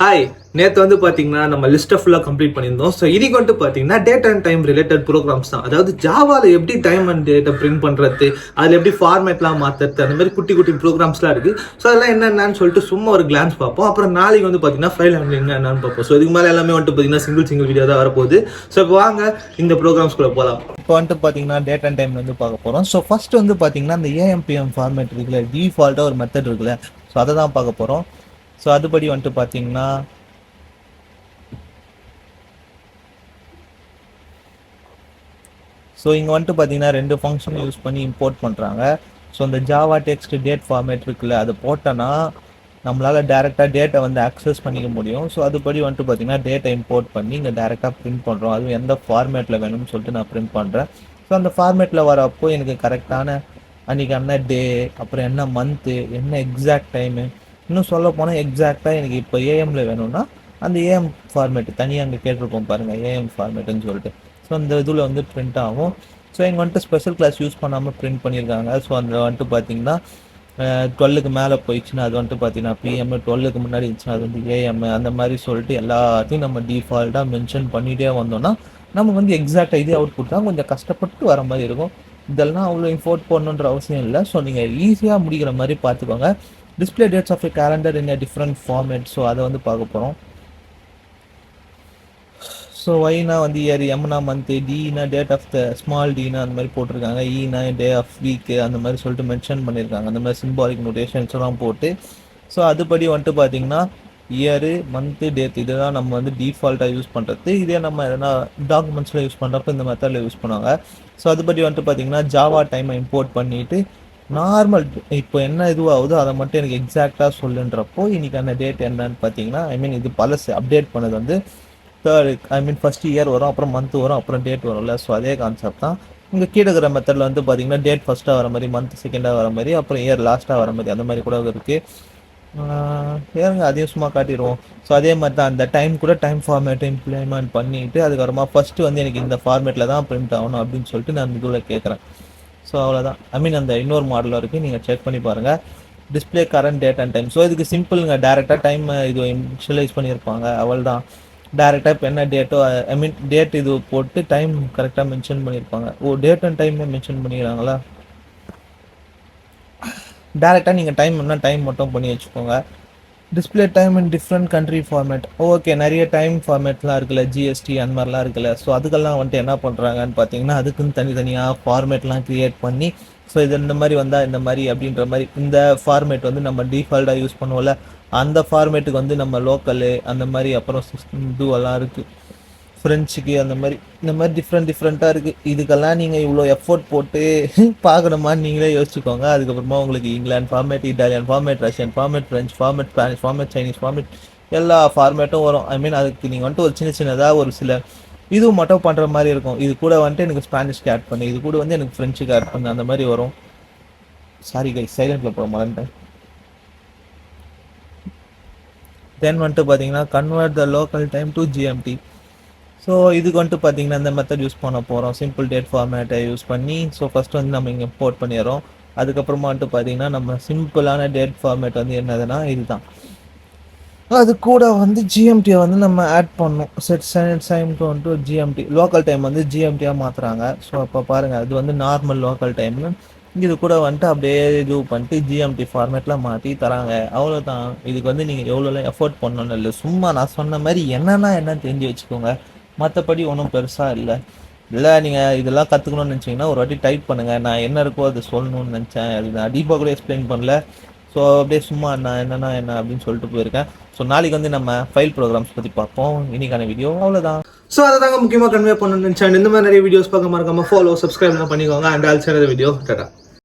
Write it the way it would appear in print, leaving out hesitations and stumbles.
Hi, நேற்று வந்து பார்த்தீங்கன்னா நம்ம லிஸ்ட்டை ஃபுல்லாக கம்ப்ளீட் பண்ணியிருந்தோம். ஸோ இன்னைக்கு வந்துட்டு பார்த்தீங்கன்னா date and time related programs தான். அதாவது ஜாவாவில் எப்படி டைம் அண்ட் டேட்டை பிரிண்ட் பண்ணுறது, அதில் எப்படி ஃபார்மேட்லாம் மாற்றுறது, அந்த மாதிரி குட்டி குட்டி ப்ரோக்ராம்ஸ்லாம் இருக்குது. ஸோ அதெல்லாம் என்னென்னு சொல்லிட்டு சும்மா ஒரு கிளான்ஸ் பார்ப்போம். அப்புறம் நாளைக்கு வந்து பார்த்தீங்கன்னா ஃபைல் ஹேண்ட்லிங் என்னென்னு பார்ப்போம். ஸோ இதுக்கு மேலே எல்லாமே வந்துட்டு பார்த்தீங்கன்னா சிங்கிள் வீடியோ தான் வரப்போகுது. ஸோ இப்போ வாங்க இந்த ப்ரோக்ராம்ஸ்குள்ளே போகலாம். இப்போ வந்துட்டு பார்த்தீங்கன்னா டேட் அண்ட் டைம் வந்து பார்க்க போகிறோம். ஸோ ஃபர்ஸ்ட் வந்து பார்த்தீங்கன்னா இந்த ஏஎம்பிஎம் ஃபார்மேட் இருக்குல்ல, டிஃபால்ட்டாக ஒரு மெத்தட் இருக்குல்ல, ஸோ அதை தான் பார்க்க போகிறோம். ஸோ அதுபடி வந்துட்டு பார்த்தீங்கன்னா ஸோ இங்கே வந்துட்டு பார்த்தீங்கன்னா 2 ஃபங்க்ஷன் யூஸ் பண்ணி இம்போர்ட் பண்ணுறாங்க. ஸோ இந்த ஜாவா டெக்ஸ்ட் டேட் ஃபார்மேட் இருக்குல்ல, அது போட்டோன்னா நம்மளால் டேரெக்டாக டேட்டை வந்து அக்சஸ் பண்ணிக்க முடியும். ஸோ அதுபடி வந்துட்டு பார்த்தீங்கன்னா டேட்டை இம்போர்ட் பண்ணி இங்கே டேரெக்டாக பிரிண்ட் பண்ணுறோம். அதுவும் எந்த ஃபார்மேட்டில் வேணும்னு சொல்லிட்டு நான் பிரிண்ட் பண்ணுறேன். ஸோ அந்த ஃபார்மேட்டில் வரப்போ எனக்கு கரெக்டான அன்றைக்கி என்ன டே, அப்புறம் என்ன மந்த்து, என்ன எக்ஸாக்ட் டைமு, இன்னும் சொல்ல போனால் எக்ஸாக்டாக எனக்கு இப்போ ஏஎம்மில் வேணும்னா அந்த ஏஎம் ஃபார்மேட்டு தனியாக அங்கே கேட்டிருப்போம் பாருங்கள், ஏஎம் ஃபார்மேட்டுன்னு சொல்லிட்டு. ஸோ அந்த இதில் வந்து பிரிண்ட் ஆகும். ஸோ இங்கே வந்துட்டு ஸ்பெஷல் கிளாஸ் யூஸ் பண்ணாமல் பிரிண்ட் பண்ணியிருக்காங்க. ஸோ அந்த வந்துட்டு பார்த்தீங்கன்னா 12க்கு மேலே போயிடுச்சுன்னா அது வந்துட்டு பார்த்தீங்கன்னா பிஎம், 12க்கு முன்னாடி இருந்துச்சுன்னா அது வந்து ஏஎம், அந்த மாதிரி சொல்லிட்டு எல்லாத்தையும் நம்ம டிஃபால்ட்டாக மென்ஷன் பண்ணிகிட்டே வந்தோம்னா நம்ம வந்து எக்ஸாக்டாக இதே அவுட்புட் தான். கொஞ்சம் கஷ்டப்பட்டு வர மாதிரி இருக்கும். இதெல்லாம் அவ்வளோ இம்போர்ட் பண்ணணுன்ற அவசியம் இல்லை. ஸோ நீங்கள் ஈஸியாக முடிக்கிற மாதிரி பார்த்துக்கோங்க. Display dates of a calendar in a different format. So அதை வந்து பார்க்க போகிறோம். ஸோ ஒய்னா வந்து இயர், எம்னா மந்த்து, டினா டேட் ஆஃப் த ஸ்மால் டினா அந்த மாதிரி போட்டிருக்காங்க, ஈனா டே ஆஃப் வீக்கு அந்த மாதிரி சொல்லிட்டு மென்ஷன் பண்ணியிருக்காங்க. அந்த மாதிரி சிம்பாலிக் நோட்டேஷன்ஸ்லாம் போட்டு. ஸோ அதுபடி வந்துட்டு பார்த்தீங்கன்னா இயரு, மந்த்து, டேட் இதுதான் நம்ம வந்து டிஃபால்ட்டாக யூஸ் பண்ணுறது. இதே நம்ம எதனா டாக்குமெண்ட்ஸில் யூஸ் பண்ணுறப்ப இந்த மெத்தடில் யூஸ் பண்ணுவாங்க. ஸோ அதுபடி வந்துட்டு பார்த்தீங்கன்னா ஜாவா டைமை இம்போர்ட் பண்ணிவிட்டு நார்மல் இப்போ என்ன இதுவாகுதோ அதை மட்டும் எனக்கு எக்ஸாக்டாக சொல்லுன்றப்போ இன்றைக்கி அந்த டேட் என்னன்னு பார்த்தீங்கன்னா இது பழசு அப்டேட் பண்ணது வந்து ஃபர்ஸ்ட் இயர் வரும், அப்புறம் மந்த் வரும், அப்புறம் டேட் வரும்ல. ஸோ அதே கான்செப்ட் தான் இங்கே கீழே இருக்கிற மெத்தடில் வந்து பார்த்தீங்கன்னா டேட் ஃபஸ்ட்டாக வர மாதிரி, மந்த் செகண்டாக வர மாதிரி, அப்புறம் இயர் லாஸ்ட்டாக வர மாதிரி அந்த மாதிரி கூட இருக்குது. ஏங்க அதையும் சும்மா காட்டிடுவோம். ஸோ அதே மாதிரி தான் அந்த டைம் கூட டைம் ஃபார்மேட்டை இம்ப்ளிமெண்ட் பண்ணிவிட்டு அதுக்கப்புறமா ஃபஸ்ட்டு வந்து எனக்கு இந்த ஃபார்மேட்டில் தான் பிரிண்ட் ஆகணும் அப்படின்னு சொல்லிட்டு நான் இதில் கேட்குறேன். ஸோ அவ்வளோதான். அந்த இன்னொரு மாடலில் இருக்குது, நீங்கள் செக் பண்ணி பாருங்கள். Display current date and time. So இதுக்கு சிம்பிளுங்க, டேரெக்டாக டைம் இது இனிஷியலைஸ் பண்ணியிருப்பாங்க, அவள் தான். டேரெக்டாக இப்போ என்ன டேட்டோ டேட் இது போட்டு டைம் கரெக்டாக மென்ஷன் பண்ணியிருப்பாங்க. டேட் அண்ட் டைமே மென்ஷன் பண்ணிக்கிறாங்களா? டேரெக்டாக நீங்கள் டைம் என்ன டைம் மட்டும் பண்ணி வச்சுக்கோங்க. Display time in different country format. Okay, நிறைய டைம் ஃபார்மேட்லாம் இருக்குல்ல, ஜிஎஸ்டி அந்த மாதிரிலாம் இருக்குல்ல. ஸோ அதுக்கெல்லாம் வந்துட்டு என்ன பண்ணுறாங்கன்னு பார்த்தீங்கன்னா அதுக்குன்னு தனித்தனியாக ஃபார்மேட்லாம் க்ரியேட் பண்ணி ஸோ இது இந்த மாதிரி வந்தால் இந்த மாதிரி அப்படின்ற மாதிரி இந்த ஃபார்மேட் வந்து நம்ம டிஃபால்ட்டாக யூஸ் பண்ணுவோம்ல, அந்த ஃபார்மேட்டுக்கு வந்து நம்ம லோக்கலு அந்த மாதிரி, அப்புறம் இதுவெல்லாம் இருக்குது ஃப்ரெஞ்சுக்கு அந்த மாதிரி, இந்த மாதிரி டிஃப்ரெண்ட்டாக இருக்குது. இதுக்கெல்லாம் நீங்கள் இவ்வளோ எஃபோர்ட் போட்டு பார்க்கணுமான்னு நீங்களே யோசிச்சுக்கோங்க. அதுக்கப்புறமா உங்களுக்கு England format, Italian format, Russian format, French format, Spanish format, Chinese format, எல்லா ஃபார்மேட்டும் வரும். அதுக்கு நீங்கள் வந்துட்டு ஒரு சின்னதாக ஒரு சில இது மட்டும் பண்ணுற மாதிரி இருக்கும். இது கூட வந்துட்டு எனக்கு ஸ்பானிஷ்க்கு ஆட் பண்ணு, இது கூட வந்து எனக்கு ஃப்ரெஞ்சுக்கு ஆட் பண்ணு, அந்த மாதிரி வரும். சாரி கைஸ், சைலண்டில் போக மறந்துட்டேன். தென் வந்துட்டு பார்த்தீங்கன்னா convert the local time to GMT. So இதுக்கு வந்துட்டு பார்த்தீங்கன்னா இந்த மெத்தட் யூஸ் பண்ண போகிறோம். சிம்பிள் டேட் ஃபார்மேட்டை யூஸ் பண்ணி ஸோ ஃபஸ்ட்டு வந்து நம்ம இங்கே இம்போர்ட் பண்ணிடுறோம். அதுக்கப்புறமா வந்துட்டு பார்த்தீங்கன்னா நம்ம சிம்பிளான டேட் ஃபார்மேட் வந்து என்னதுன்னா இதுதான். அது கூட வந்து ஜிஎம்டியை வந்து நம்ம ஆட் பண்ணோம். Set time to GMT, local time வந்து ஜிஎம்டியாக மாற்றுறாங்க. ஸோ அப்போ பாருங்கள், அது வந்து நார்மல் லோக்கல் டைம்னு இது கூட வந்துட்டு அப்படியே இது பண்ணிட்டு ஜிஎம்டி ஃபார்மேட்லாம் மாற்றி தராங்க. அவ்வளோதான். இதுக்கு வந்து நீங்கள் எவ்வளோலாம் எஃபோர்ட் பண்ணணும் இல்லை, சும்மா நான் சொன்ன மாதிரி என்னன்னு தெரிஞ்சு வச்சுக்கோங்க. மற்றபடி ஒன்றும் பெருசாக இல்லை. நீங்கள் இதெல்லாம் கற்றுக்கணும்னு நினச்சிங்கன்னா ஒரு வாட்டி டைப் பண்ணுங்கள். நான் என்ன இருக்கோ அதை சொல்லணும்னு நினச்சேன், அது நான் டீப்பாக கூட எக்ஸ்பிளைன் பண்ணல. ஸோ அப்படியே சும்மா நான் என்ன அப்படின்னு சொல்லிட்டு போயிருக்கேன். ஸோ நாளைக்கு வந்து நம்ம ஃபைல் ப்ரோக்ராம்ஸ் பற்றி பார்ப்போம். இன்னைக்கான வீடியோ அவ்வளோதான். ஸோ அதை தாங்க முக்கியமாக கன்வே பண்ணணும்னு நினச்சேன். இந்த மாதிரி நிறைய வீடியோஸ் பார்க்க மறக்காமல் ஃபாலோ, சப்ஸ்கிரைப்லாம் பண்ணிக்கோங்க. And also video Tata.